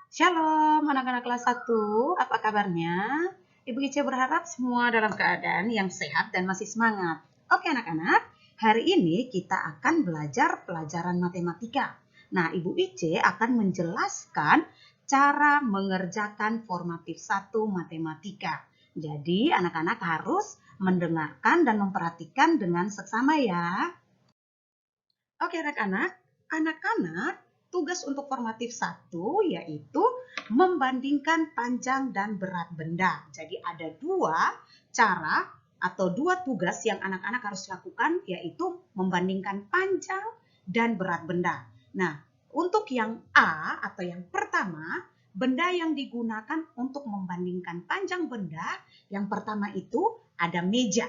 Shalom anak-anak kelas 1, apa kabarnya? Ibu Ice berharap semua dalam keadaan yang sehat dan masih semangat. Oke anak-anak, hari ini kita akan belajar pelajaran matematika. Nah, Ibu Ice akan menjelaskan cara mengerjakan formatif 1 matematika. Jadi anak-anak harus mendengarkan dan memperhatikan dengan seksama ya. Oke anak-anak, tugas untuk formatif 1 yaitu membandingkan panjang dan berat benda. Jadi ada dua cara atau dua tugas yang anak-anak harus lakukan, yaitu membandingkan panjang dan berat benda. Nah, untuk yang A atau yang pertama, benda yang digunakan untuk membandingkan panjang benda, yang pertama itu ada meja.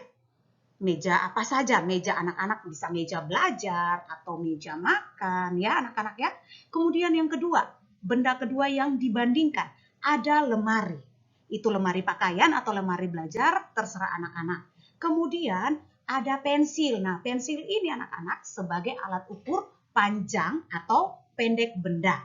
Meja apa saja, meja anak-anak bisa meja belajar atau meja makan ya anak-anak ya. Kemudian yang kedua, benda kedua yang dibandingkan ada lemari. Itu lemari pakaian atau lemari belajar, terserah anak-anak. Kemudian ada pensil. Nah, pensil ini anak-anak sebagai alat ukur panjang atau pendek benda.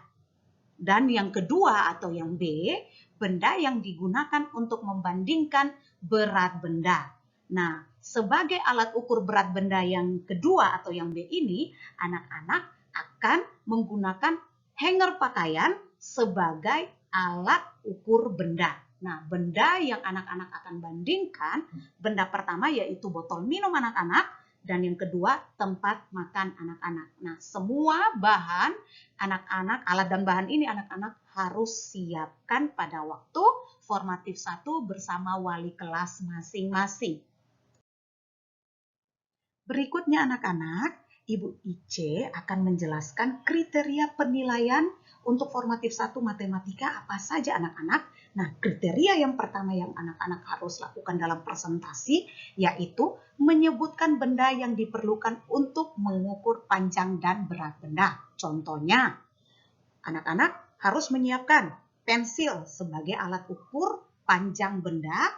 Dan yang kedua atau yang B, benda yang digunakan untuk membandingkan berat benda. Nah, sebagai alat ukur berat benda yang kedua atau yang B ini, anak-anak akan menggunakan hanger pakaian sebagai alat ukur benda. Nah, benda yang anak-anak akan bandingkan, benda pertama yaitu botol minum anak-anak, dan yang kedua tempat makan anak-anak. Nah, semua bahan anak-anak, alat dan bahan ini anak-anak harus siapkan pada waktu formatif 1 bersama wali kelas masing-masing. Berikutnya anak-anak, Ibu Ice akan menjelaskan kriteria penilaian untuk formatif 1 matematika apa saja anak-anak. Nah, kriteria yang pertama yang anak-anak harus lakukan dalam presentasi yaitu menyebutkan benda yang diperlukan untuk mengukur panjang dan berat benda. Contohnya, anak-anak harus menyiapkan pensil sebagai alat ukur panjang benda.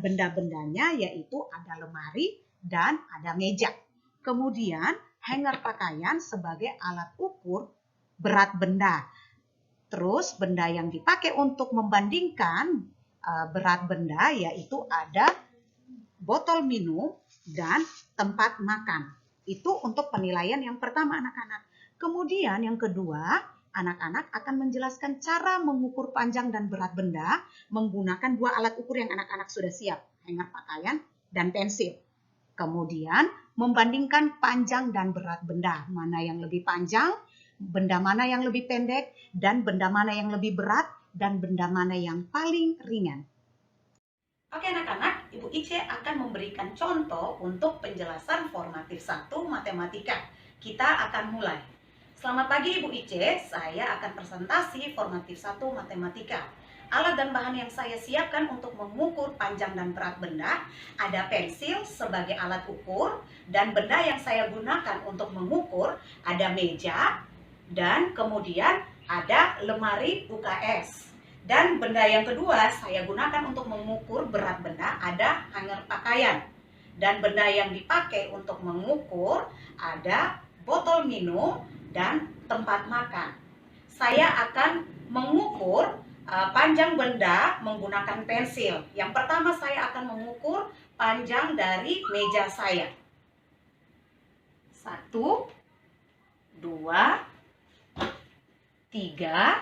Benda-bendanya yaitu ada lemari dan ada meja. Kemudian hanger pakaian sebagai alat ukur berat benda. Terus benda yang dipakai untuk membandingkan berat benda yaitu ada botol minum dan tempat makan. Itu untuk penilaian yang pertama anak-anak. Kemudian yang kedua, anak-anak akan menjelaskan cara mengukur panjang dan berat benda menggunakan dua alat ukur yang anak-anak sudah siap, hanger pakaian dan pensil. Kemudian membandingkan panjang dan berat benda, mana yang lebih panjang, benda mana yang lebih pendek, dan benda mana yang lebih berat, dan benda mana yang paling ringan. Oke anak-anak, Ibu Ice akan memberikan contoh untuk penjelasan formatif 1 matematika. Kita akan mulai. Selamat pagi Ibu Ice, saya akan presentasi formatif 1 matematika. Alat dan bahan yang saya siapkan untuk mengukur panjang dan berat benda, ada pensil sebagai alat ukur, dan benda yang saya gunakan untuk mengukur ada meja, dan kemudian ada lemari UKS. Dan benda yang kedua saya gunakan untuk mengukur berat benda ada hanger pakaian. Dan benda yang dipakai untuk mengukur ada botol minum dan tempat makan. Saya akan mengukur panjang benda menggunakan pensil. Yang pertama saya akan mengukur panjang dari meja saya. 1, 2, 3,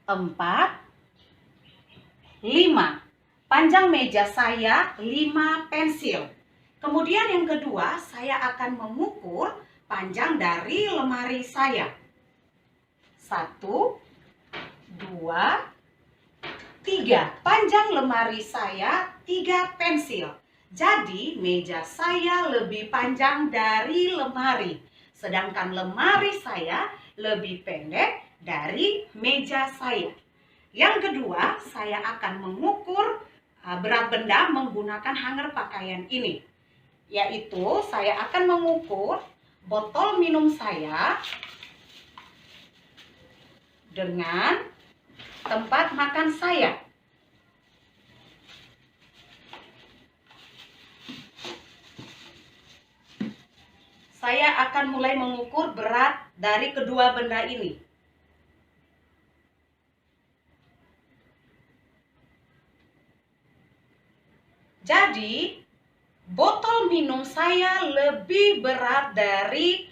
4, 5. Panjang meja saya 5 pensil. Kemudian yang kedua, saya akan mengukur panjang dari lemari saya. 1, 2, 3. Panjang lemari saya 3 pensil. Jadi meja saya lebih panjang dari lemari. Sedangkan lemari saya lebih pendek dari meja saya. Yang kedua, saya akan mengukur berat benda menggunakan hanger pakaian ini. Yaitu saya akan mengukur botol minum saya dengan tempat makan saya. Saya akan mulai mengukur berat dari kedua benda ini. Jadi, botol minum saya lebih berat dari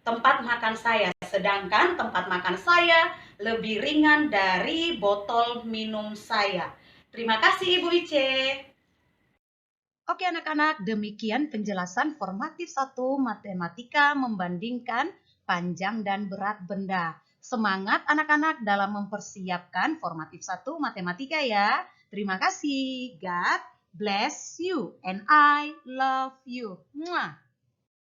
tempat makan saya, sedangkan tempat makan saya lebih ringan dari botol minum saya. Terima kasih Ibu Ice. Oke anak-anak, demikian penjelasan formatif 1 matematika membandingkan panjang dan berat benda. Semangat anak-anak dalam mempersiapkan formatif 1 matematika ya. Terima kasih. God bless you and I love you. Mwah.